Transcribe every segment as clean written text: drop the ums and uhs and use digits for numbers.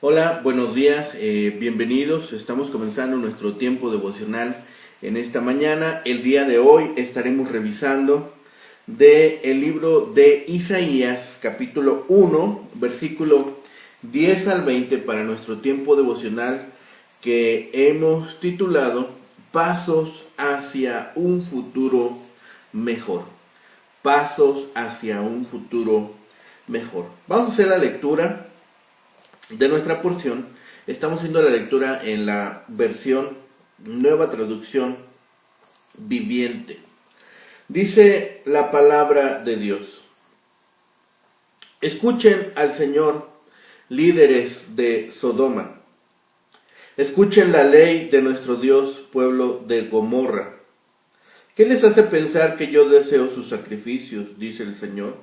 Hola, buenos días, bienvenidos. Estamos comenzando nuestro tiempo devocional en esta mañana. El día de hoy estaremos revisando el libro de Isaías, capítulo 1, versículo 10 al 20 para nuestro tiempo devocional que hemos titulado Pasos hacia un futuro mejor. Pasos hacia un futuro mejor. Vamos a hacer la lectura de nuestra porción. Estamos haciendo la lectura en la versión Nueva Traducción Viviente. Dice la palabra de Dios: escuchen al Señor, líderes de Sodoma. Escuchen la ley de nuestro Dios, pueblo de Gomorra. ¿Qué les hace pensar que yo deseo sus sacrificios?, dice el Señor.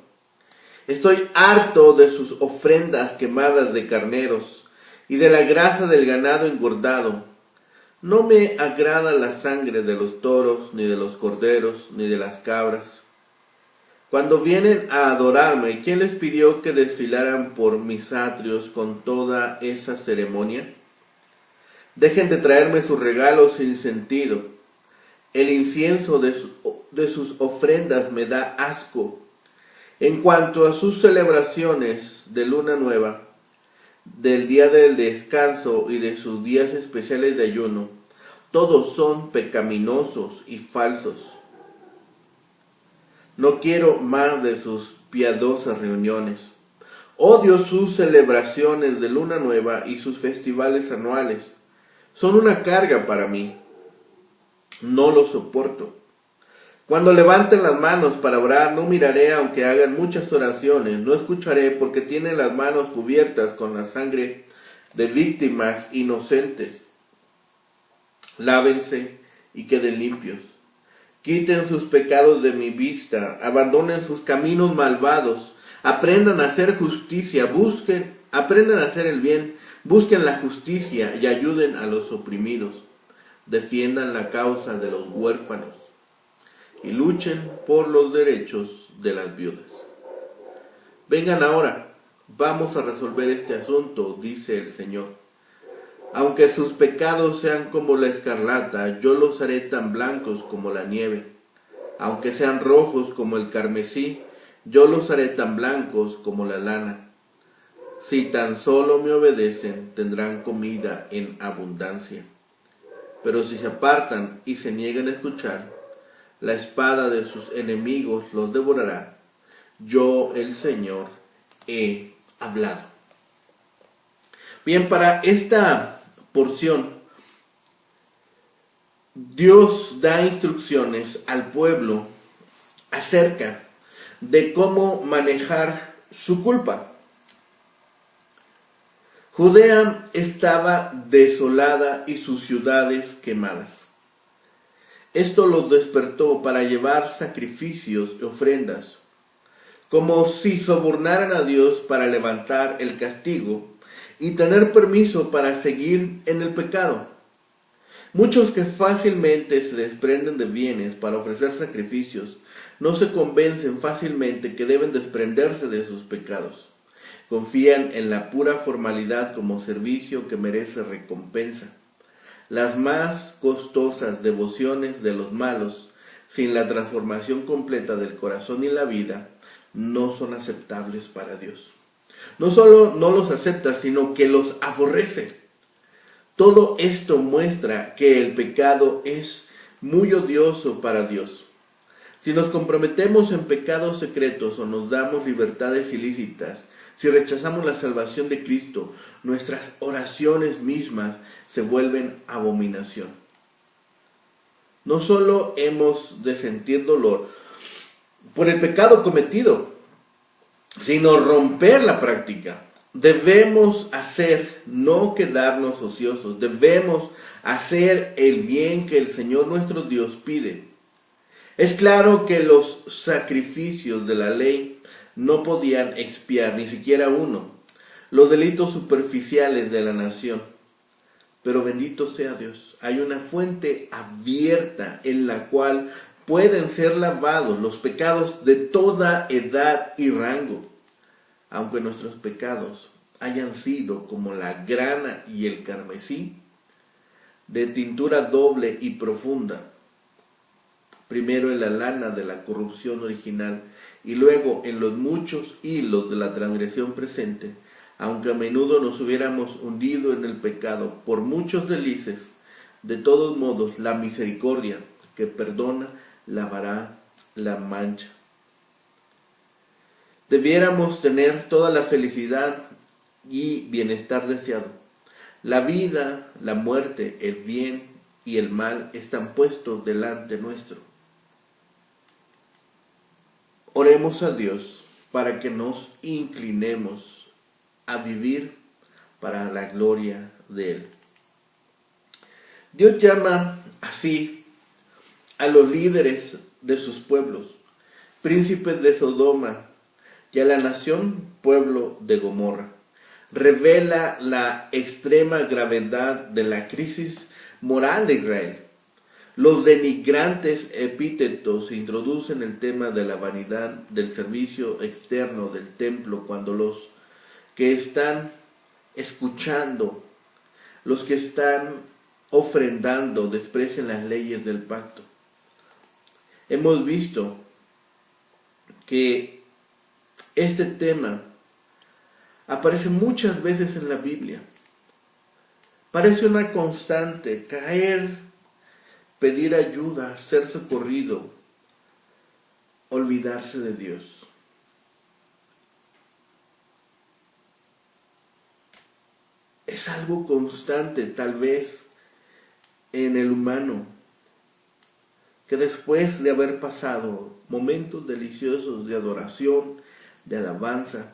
Estoy harto de sus ofrendas quemadas de carneros y de la grasa del ganado engordado. No me agrada la sangre de los toros, ni de los corderos, ni de las cabras. Cuando vienen a adorarme, ¿quién les pidió que desfilaran por mis atrios con toda esa ceremonia? Dejen de traerme sus regalos sin sentido. El incienso de sus ofrendas me da asco. En cuanto a sus celebraciones de luna nueva, del día del descanso y de sus días especiales de ayuno, todos son pecaminosos y falsos. No quiero más de sus piadosas reuniones. Odio sus celebraciones de luna nueva y sus festivales anuales. Son una carga para mí. No los soporto. Cuando levanten las manos para orar, no miraré aunque hagan muchas oraciones, no escucharé porque tienen las manos cubiertas con la sangre de víctimas inocentes. Lávense y queden limpios. Quiten sus pecados de mi vista, abandonen sus caminos malvados, aprendan a hacer justicia, aprendan a hacer el bien, busquen la justicia y ayuden a los oprimidos. Defiendan la causa de los huérfanos y luchen por los derechos de las viudas. Vengan ahora, vamos a resolver este asunto, dice el Señor. Aunque sus pecados sean como la escarlata, yo los haré tan blancos como la nieve. Aunque sean rojos como el carmesí, yo los haré tan blancos como la lana. Si tan solo me obedecen, tendrán comida en abundancia. Pero si se apartan y se niegan a escuchar, la espada de sus enemigos los devorará. Yo, el Señor, he hablado. Bien, para esta porción, Dios da instrucciones al pueblo acerca de cómo manejar su culpa. Judea estaba desolada y sus ciudades quemadas. Esto los despertó para llevar sacrificios y ofrendas, como si sobornaran a Dios para levantar el castigo y tener permiso para seguir en el pecado. Muchos que fácilmente se desprenden de bienes para ofrecer sacrificios no se convencen fácilmente que deben desprenderse de sus pecados. Confían en la pura formalidad como servicio que merece recompensa. Las más costosas devociones de los malos, sin la transformación completa del corazón y la vida, no son aceptables para Dios. No solo no los acepta, sino que los aborrece. Todo esto muestra que el pecado es muy odioso para Dios. Si nos comprometemos en pecados secretos o nos damos libertades ilícitas, si rechazamos la salvación de Cristo, nuestras oraciones mismas se vuelven abominación. No solo hemos de sentir dolor por el pecado cometido, sino romper la práctica. Debemos hacer, no quedarnos ociosos. Debemos hacer el bien que el Señor nuestro Dios pide. Es claro que los sacrificios de la ley no podían expiar, ni siquiera uno, los delitos superficiales de la nación. Pero bendito sea Dios, hay una fuente abierta en la cual pueden ser lavados los pecados de toda edad y rango. Aunque nuestros pecados hayan sido como la grana y el carmesí, de tintura doble y profunda, primero en la lana de la corrupción original y luego en los muchos hilos de la transgresión presente, aunque a menudo nos hubiéramos hundido en el pecado por muchos deslices, de todos modos la misericordia que perdona lavará la mancha. Debiéramos tener toda la felicidad y bienestar deseado. La vida, la muerte, el bien y el mal están puestos delante nuestro. Oremos a Dios para que nos inclinemos a vivir para la gloria de Él. Dios llama así a los líderes de sus pueblos, príncipes de Sodoma, y a la nación pueblo de Gomorra. Revela la extrema gravedad de la crisis moral de Israel. Los denigrantes epítetos introducen el tema de la vanidad del servicio externo del templo cuando los que están escuchando, los que están ofrendando, desprecian las leyes del pacto. Hemos visto que este tema aparece muchas veces en la Biblia. Parece una constante: caer, pedir ayuda, ser socorrido, olvidarse de Dios. Es algo constante, tal vez, en el humano, que después de haber pasado momentos deliciosos de adoración, de alabanza,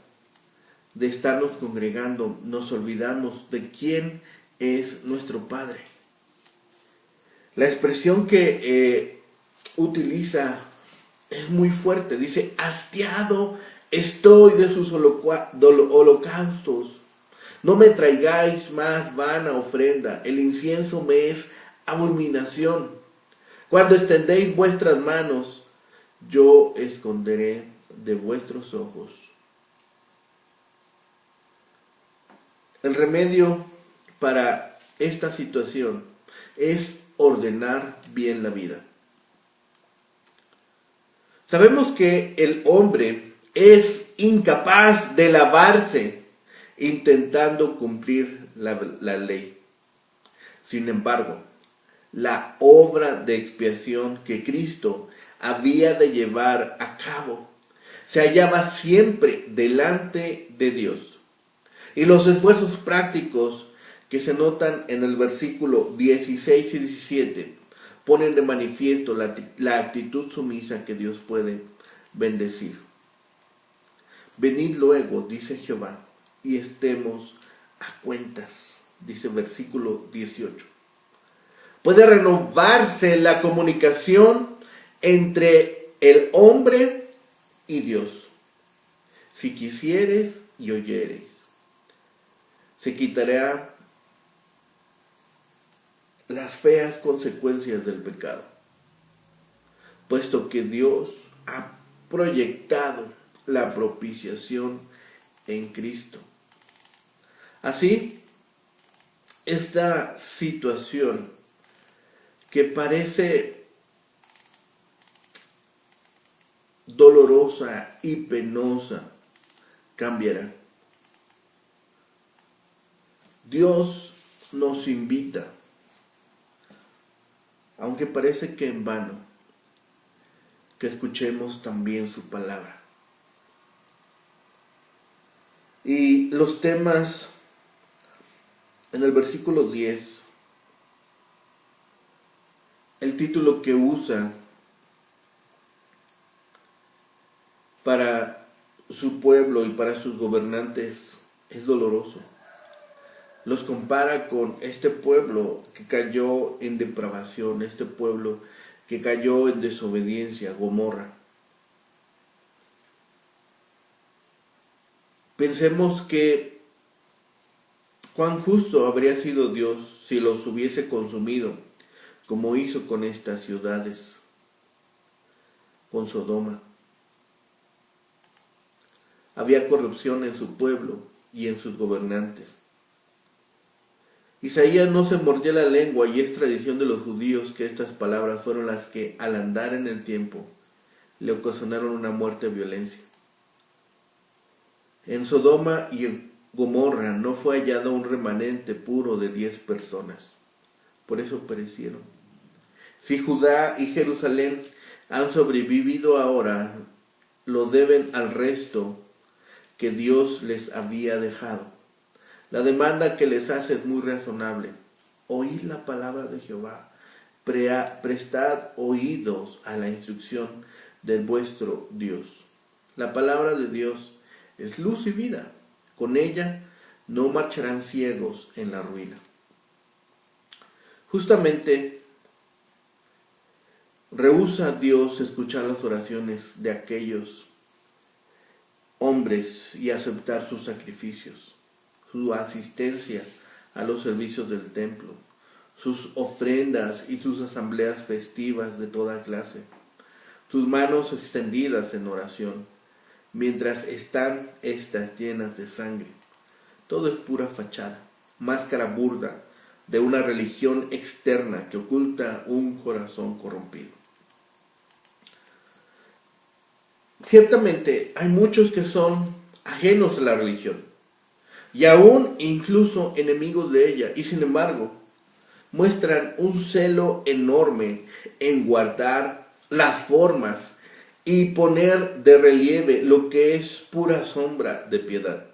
de estarnos congregando, nos olvidamos de quién es nuestro Padre. La expresión que utiliza es muy fuerte. Dice: hastiado estoy de sus holocaustos. No me traigáis más vana ofrenda. El incienso me es abominación. Cuando extendéis vuestras manos, yo esconderé de vuestros ojos. El remedio para esta situación es ordenar bien la vida. Sabemos que el hombre es incapaz de lavarse intentando cumplir la ley. Sin embargo, la obra de expiación que Cristo había de llevar a cabo se hallaba siempre delante de Dios. Y los esfuerzos prácticos que se notan en el versículo 16 y 17 ponen de manifiesto la actitud sumisa que Dios puede bendecir. Venid luego, dice Jehová, y estemos a cuentas, dice versículo 18. Puede renovarse la comunicación entre el hombre y Dios, si quisieres y oyeres. Se quitará las feas consecuencias del pecado, puesto que Dios ha proyectado la propiciación en Cristo. Así, esta situación que parece dolorosa y penosa cambiará. Dios nos invita, aunque parece que en vano, que escuchemos también su palabra. Y los temas en el versículo 10, el título que usa para su pueblo y para sus gobernantes es doloroso. Los compara con este pueblo que cayó en depravación, este pueblo que cayó en desobediencia, Gomorra. Pensemos que cuán justo habría sido Dios si los hubiese consumido, como hizo con estas ciudades, con Sodoma. Había corrupción en su pueblo, y en sus gobernantes. Isaías no se mordía la lengua, y es tradición de los judíos que estas palabras fueron las que, al andar en el tiempo, le ocasionaron una muerte de violencia. En Sodoma y en Gomorra no fue hallado un remanente puro de 10 personas. Por eso perecieron. Si Judá y Jerusalén han sobrevivido ahora, lo deben al resto que Dios les había dejado. La demanda que les hace es muy razonable. Oíd la palabra de Jehová, prestad oídos a la instrucción de vuestro Dios. La palabra de Dios es luz y vida. Con ella no marcharán ciegos en la ruina. Justamente rehúsa Dios escuchar las oraciones de aquellos hombres y aceptar sus sacrificios, su asistencia a los servicios del templo, sus ofrendas y sus asambleas festivas de toda clase, sus manos extendidas en oración, mientras están estas llenas de sangre. Todo es pura fachada, máscara burda de una religión externa que oculta un corazón corrompido. Ciertamente hay muchos que son ajenos a la religión y aún incluso enemigos de ella, y sin embargo muestran un celo enorme en guardar las formas y poner de relieve lo que es pura sombra de piedad.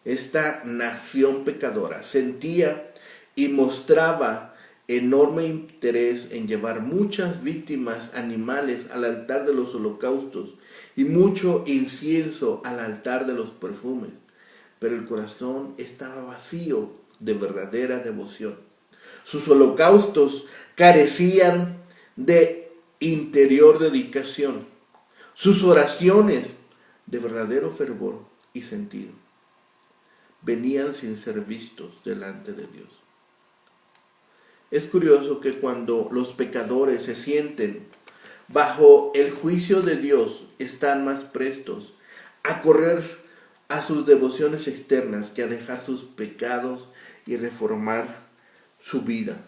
Esta nación pecadora sentía y mostraba enorme interés en llevar muchas víctimas animales al altar de los holocaustos y mucho incienso al altar de los perfumes, pero el corazón estaba vacío de verdadera devoción. Sus holocaustos carecían de interior dedicación, sus oraciones de verdadero fervor y sentido venían sin ser vistos delante de Dios. Es curioso que cuando los pecadores se sienten bajo el juicio de Dios, están más prestos a correr a sus devociones externas que a dejar sus pecados y reformar su vida.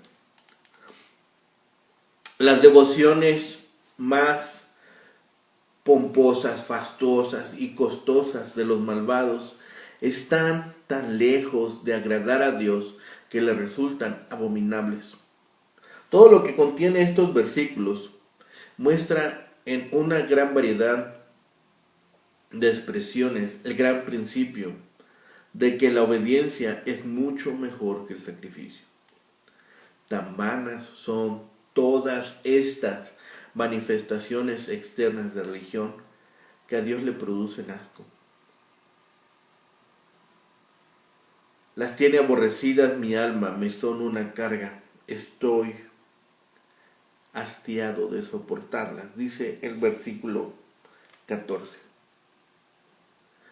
Las devociones más pomposas, fastuosas y costosas de los malvados están tan lejos de agradar a Dios que le resultan abominables. Todo lo que contiene estos versículos muestra en una gran variedad de expresiones el gran principio de que la obediencia es mucho mejor que el sacrificio. Tan vanas son todas estas manifestaciones externas de religión que a Dios le producen asco. Las tiene aborrecidas mi alma, me son una carga, estoy hastiado de soportarlas, dice el versículo 14.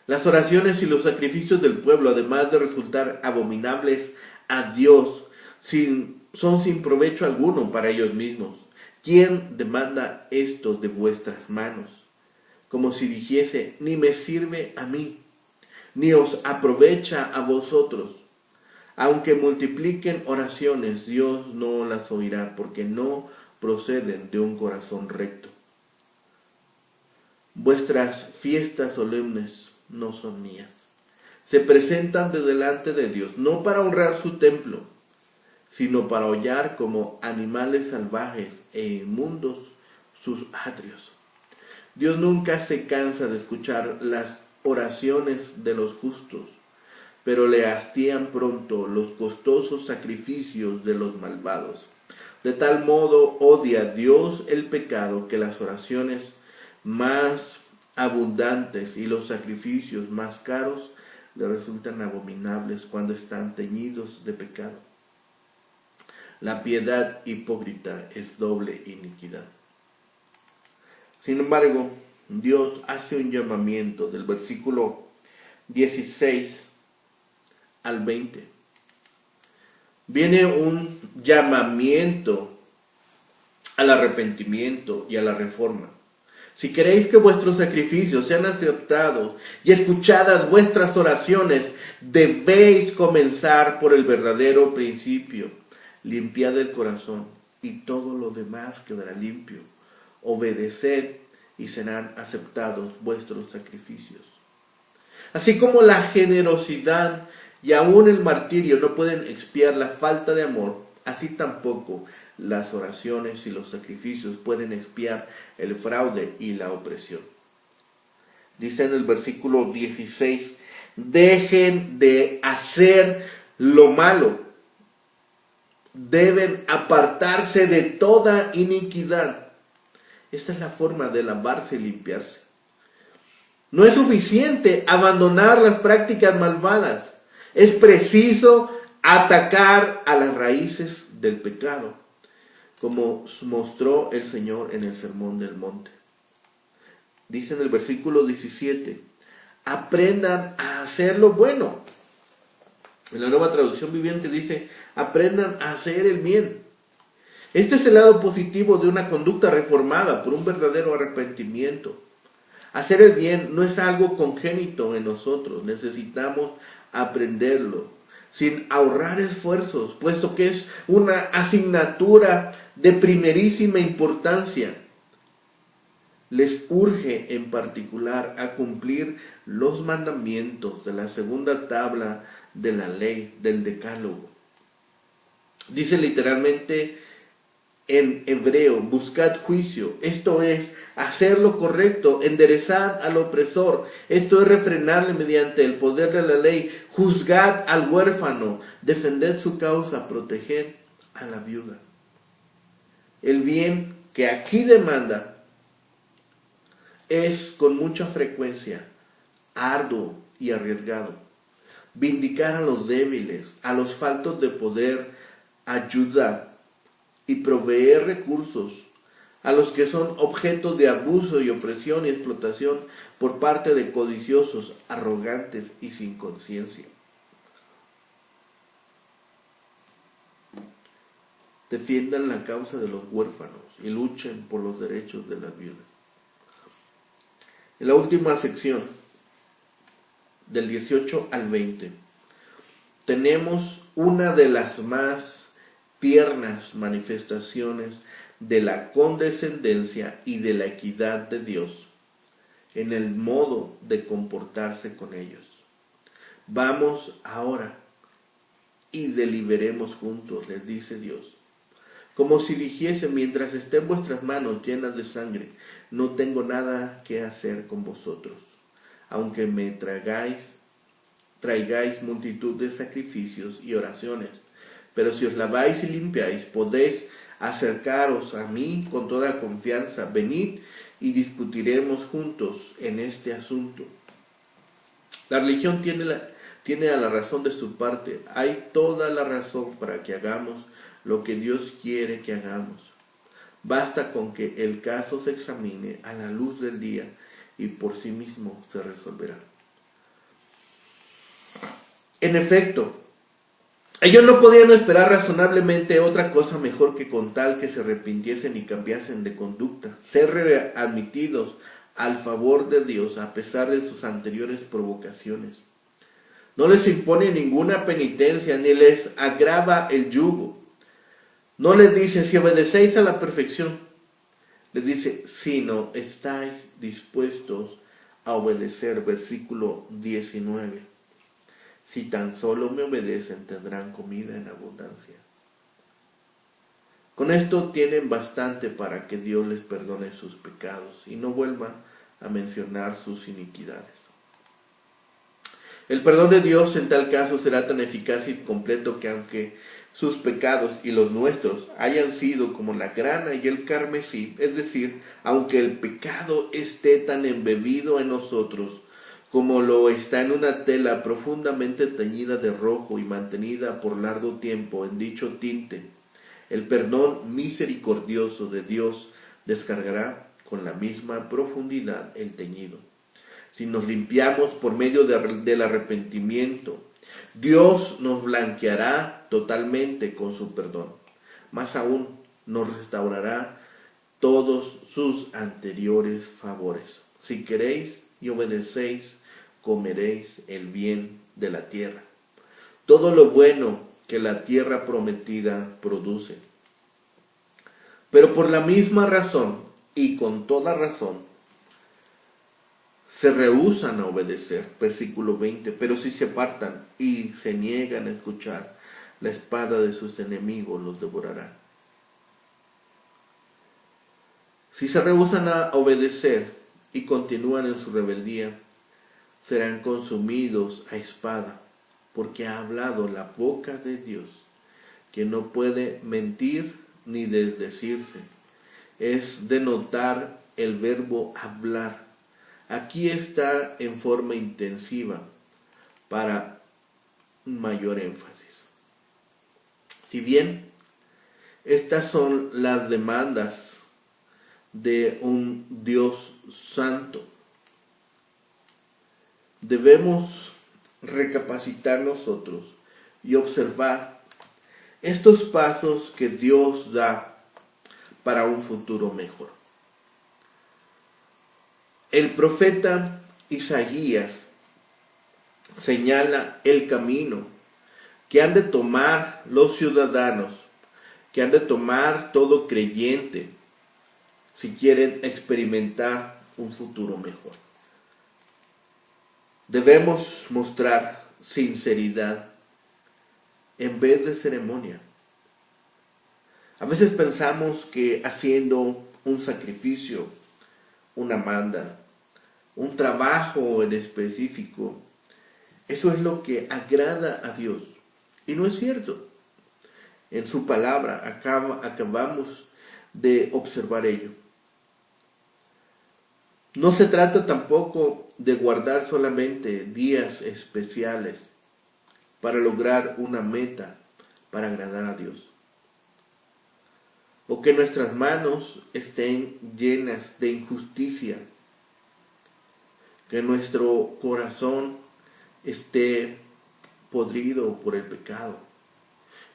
Las oraciones y los sacrificios del pueblo, además de resultar abominables a Dios, son sin provecho alguno para ellos mismos. ¿Quién demanda esto de vuestras manos? Como si dijese, ni me sirve a mí, ni os aprovecha a vosotros. Aunque multipliquen oraciones, Dios no las oirá, porque no proceden de un corazón recto. Vuestras fiestas solemnes no son mías. Se presentan de delante de Dios, no para honrar su templo, sino para hollar como animales salvajes e inmundos sus atrios. Dios nunca se cansa de escuchar las oraciones de los justos, pero le hastían pronto los costosos sacrificios de los malvados. De tal modo odia Dios el pecado que las oraciones más abundantes y los sacrificios más caros le resultan abominables cuando están teñidos de pecado. La piedad hipócrita es doble iniquidad. Sin embargo, Dios hace un llamamiento del versículo 16 al 20. Viene un llamamiento al arrepentimiento y a la reforma. Si queréis que vuestros sacrificios sean aceptados y escuchadas vuestras oraciones, debéis comenzar por el verdadero principio. Limpiad el corazón y todo lo demás quedará limpio. Obedeced y serán aceptados vuestros sacrificios. Así como la generosidad y aún el martirio no pueden expiar la falta de amor, así tampoco las oraciones y los sacrificios pueden expiar el fraude y la opresión. Dice en el versículo 16, dejen de hacer lo malo. Deben apartarse de toda iniquidad. Esta es la forma de lavarse y limpiarse. No es suficiente abandonar las prácticas malvadas. Es preciso atacar a las raíces del pecado, como mostró el Señor en el Sermón del Monte. Dice en el versículo 17, aprendan a hacer lo bueno. En la Nueva Traducción Viviente dice, aprendan a hacer el bien. Este es el lado positivo de una conducta reformada por un verdadero arrepentimiento. Hacer el bien no es algo congénito en nosotros, necesitamos aprenderlo, sin ahorrar esfuerzos, puesto que es una asignatura de primerísima importancia. Les urge en particular a cumplir los mandamientos de la segunda tabla de la ley, del Decálogo. Dice literalmente en hebreo, buscad juicio, esto es, hacer lo correcto, enderezad al opresor, esto es refrenarle mediante el poder de la ley, juzgad al huérfano, defended su causa, proteged a la viuda. El bien que aquí demanda es con mucha frecuencia arduo y arriesgado. Vindicar a los débiles, a los faltos de poder, ayudar y proveer recursos a los que son objeto de abuso y opresión y explotación por parte de codiciosos, arrogantes y sin conciencia. Defiendan la causa de los huérfanos y luchen por los derechos de las viudas. En la última sección, del 18 al 20, tenemos una de las más tiernas manifestaciones de la condescendencia y de la equidad de Dios en el modo de comportarse con ellos. Vamos ahora y deliberemos juntos, les dice Dios. Como si dijese, mientras estén vuestras manos llenas de sangre, no tengo nada que hacer con vosotros, aunque me traigáis multitud de sacrificios y oraciones. Pero si os laváis y limpiáis, podéis acercaros a mí con toda confianza. Venid y discutiremos juntos en este asunto. La religión tiene a la razón de su parte. Hay toda la razón para que hagamos lo que Dios quiere que hagamos. Basta con que el caso se examine a la luz del día y por sí mismo se resolverá. En efecto, ellos no podían esperar razonablemente otra cosa mejor que con tal que se arrepintiesen y cambiasen de conducta, ser readmitidos al favor de Dios a pesar de sus anteriores provocaciones. No les impone ninguna penitencia ni les agrava el yugo. No les dice, si obedecéis a la perfección, les dice, si no estáis dispuestos a obedecer, versículo 19. Si tan solo me obedecen, tendrán comida en abundancia. Con esto tienen bastante para que Dios les perdone sus pecados y no vuelvan a mencionar sus iniquidades. El perdón de Dios en tal caso será tan eficaz y completo que aunque sus pecados y los nuestros hayan sido como la grana y el carmesí, es decir, aunque el pecado esté tan embebido en nosotros como lo está en una tela profundamente teñida de rojo y mantenida por largo tiempo en dicho tinte, el perdón misericordioso de Dios descargará con la misma profundidad el teñido. Si nos limpiamos por medio del arrepentimiento, Dios nos blanqueará totalmente con su perdón. Más aún, nos restaurará todos sus anteriores favores. Si queréis y obedecéis, comeréis el bien de la tierra. Todo lo bueno que la tierra prometida produce. Pero por la misma razón, y con toda razón, se rehúsan a obedecer. Versículo 20. Pero si se apartan y se niegan a escuchar, la espada de sus enemigos los devorará. Si se rehúsan a obedecer y continúan en su rebeldía, serán consumidos a espada, porque ha hablado la boca de Dios, que no puede mentir ni desdecirse. Es denotar el verbo hablar. Aquí está en forma intensiva para mayor énfasis. Si bien estas son las demandas de un Dios santo, debemos recapacitar nosotros y observar estos pasos que Dios da para un futuro mejor. El profeta Isaías señala el camino que han de tomar los ciudadanos, que han de tomar todo creyente, si quieren experimentar un futuro mejor. Debemos mostrar sinceridad en vez de ceremonia. A veces pensamos que haciendo un sacrificio, una manda, un trabajo en específico, eso es lo que agrada a Dios. Y no es cierto. En su palabra acabamos de observar ello. No se trata tampoco de guardar solamente días especiales para lograr una meta para agradar a Dios. O que nuestras manos estén llenas de injusticia, que nuestro corazón esté podrido por el pecado,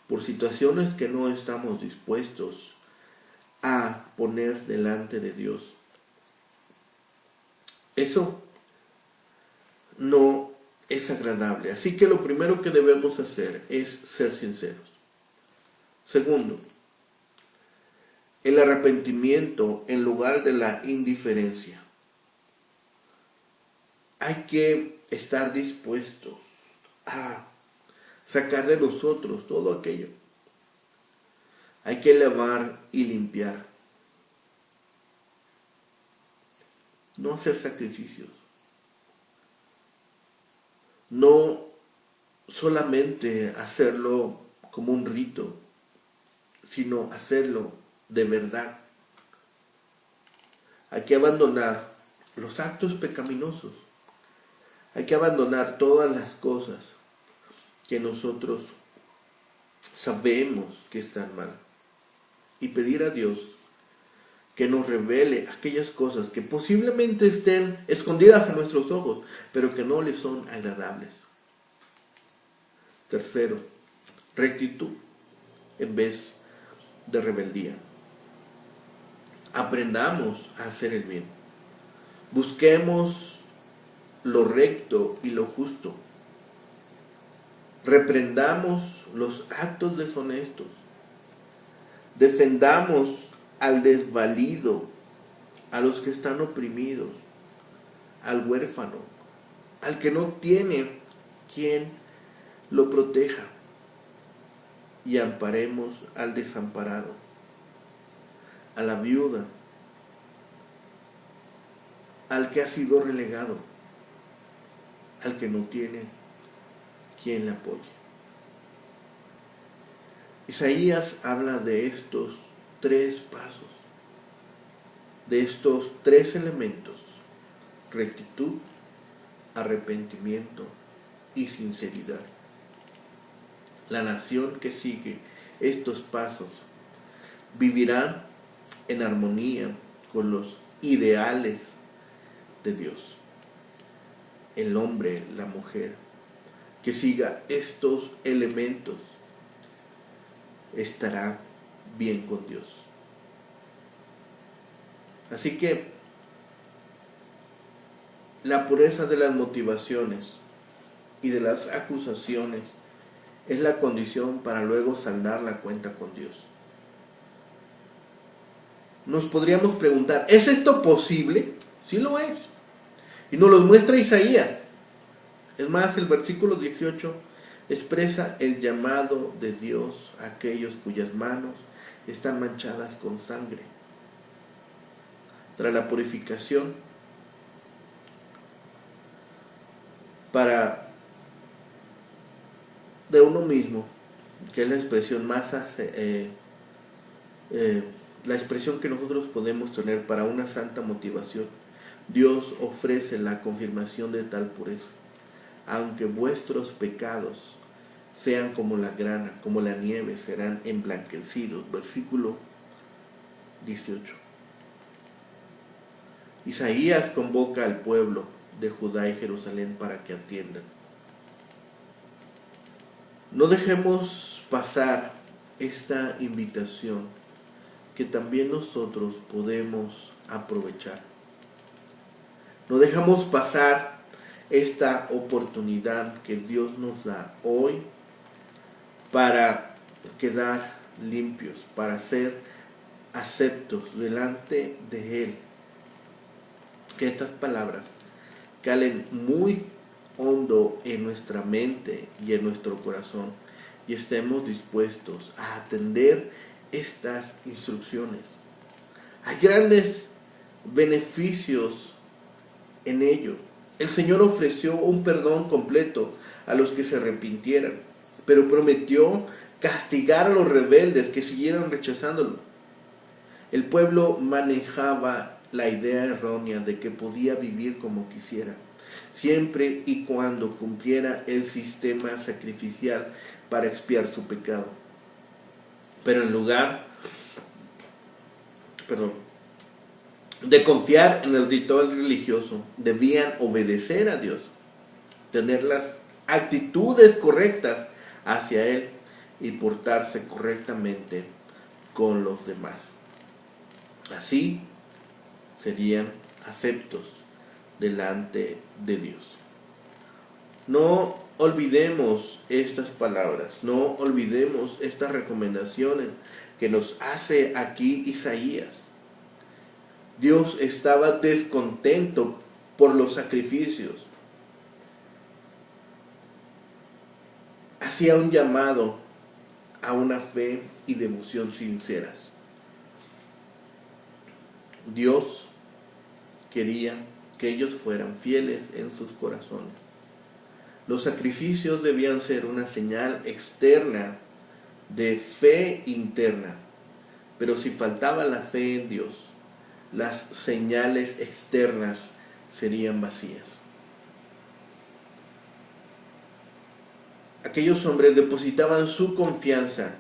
por situaciones que no estamos dispuestos a poner delante de Dios. Eso no es agradable. Así que lo primero que debemos hacer es ser sinceros. Segundo, el arrepentimiento en lugar de la indiferencia. Hay que estar dispuestos a sacar de nosotros todo aquello. Hay que lavar y limpiar. No hacer sacrificios. No solamente hacerlo como un rito, sino hacerlo de verdad. Hay que abandonar los actos pecaminosos. Hay que abandonar todas las cosas que nosotros sabemos que están mal. Y pedir a Dios que nos revele aquellas cosas que posiblemente estén escondidas a nuestros ojos, pero que no le son agradables. Tercero, rectitud en vez de rebeldía. Aprendamos a hacer el bien. Busquemos lo recto y lo justo. Reprendamos los actos deshonestos. Defendamos al desvalido, a los que están oprimidos, al huérfano, al que no tiene quien lo proteja. Y amparemos al desamparado, a la viuda, al que ha sido relegado, al que no tiene quien le apoye. Isaías habla de estos tres pasos, de estos tres elementos: rectitud, arrepentimiento y sinceridad. La nación que sigue estos pasos vivirá en armonía con los ideales de Dios. El hombre, la mujer, que siga estos elementos estará bien con Dios. Así que la pureza de las motivaciones y de las acusaciones es la condición para luego saldar la cuenta con Dios. Nos podríamos preguntar, ¿es esto posible? Sí lo es. Y nos lo muestra Isaías. Es más, el versículo 18 expresa el llamado de Dios a aquellos cuyas manos están manchadas con sangre. Tras la purificación, de uno mismo, que es la expresión más la expresión que nosotros podemos tener para una santa motivación, Dios ofrece la confirmación de tal pureza. Aunque vuestros pecados sean como la grana, como la nieve, serán emblanquecidos. Versículo 18. Isaías convoca al pueblo de Judá y Jerusalén para que atiendan. No dejemos pasar esta invitación que también nosotros podemos aprovechar. No dejamos pasar esta oportunidad que Dios nos da hoy para quedar limpios, para ser aceptos delante de Él. Que estas palabras calen muy hondo en nuestra mente y en nuestro corazón y estemos dispuestos a atender estas instrucciones. Hay grandes beneficios en ello. El Señor ofreció un perdón completo a los que se arrepintieran, pero prometió castigar a los rebeldes que siguieran rechazándolo. El pueblo manejaba la idea errónea de que podía vivir como quisiera, siempre y cuando cumpliera el sistema sacrificial para expiar su pecado. Pero en lugar de confiar en el ritual religioso, debían obedecer a Dios, tener las actitudes correctas hacia Él y portarse correctamente con los demás. Así serían aceptos delante de Dios. No olvidemos estas palabras, no olvidemos estas recomendaciones que nos hace aquí Isaías. Dios estaba descontento por los sacrificios. Hacía un llamado a una fe y devoción sinceras. Dios quería que ellos fueran fieles en sus corazones. Los sacrificios debían ser una señal externa de fe interna, pero si faltaba la fe en Dios, las señales externas serían vacías. Aquellos hombres depositaban su confianza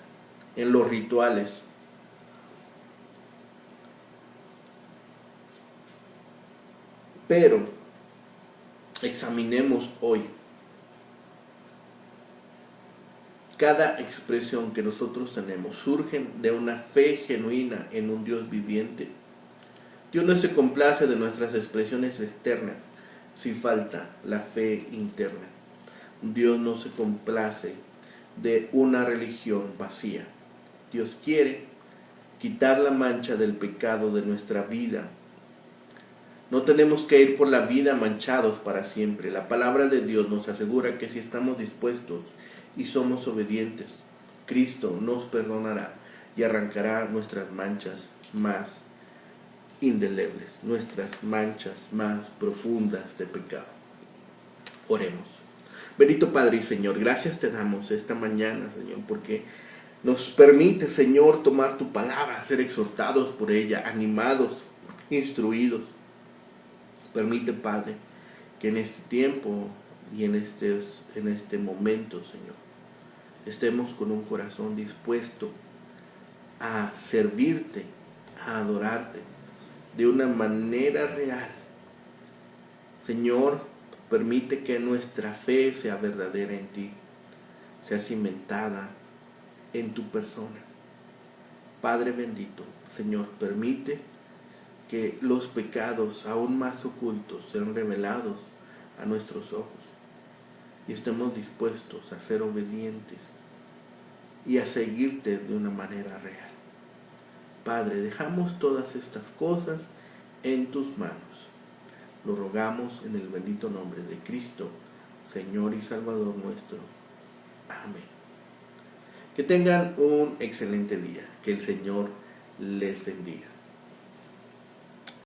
en los rituales. Pero examinemos hoy cada expresión que nosotros tenemos. Surgen de una fe genuina en un Dios viviente. Dios no se complace de nuestras expresiones externas si falta la fe interna. Dios no se complace de una religión vacía. Dios quiere quitar la mancha del pecado de nuestra vida. No tenemos que ir por la vida manchados para siempre. La palabra de Dios nos asegura que si estamos dispuestos y somos obedientes, Cristo nos perdonará y arrancará nuestras manchas más indelebles, nuestras manchas más profundas de pecado. Oremos. Bendito Padre y Señor, gracias te damos esta mañana, Señor, porque nos permite, Señor, tomar tu palabra, ser exhortados por ella, animados, instruidos. Permite, Padre, que en este tiempo y en este momento, Señor, estemos con un corazón dispuesto a servirte, a adorarte de una manera real. Señor, permite que nuestra fe sea verdadera en ti, sea cimentada en tu persona. Padre bendito, Señor, permite que los pecados aún más ocultos sean revelados a nuestros ojos y estemos dispuestos a ser obedientes y a seguirte de una manera real. Padre, dejamos todas estas cosas en tus manos. Lo rogamos en el bendito nombre de Cristo, Señor y Salvador nuestro. Amén. Que tengan un excelente día. Que el Señor les bendiga.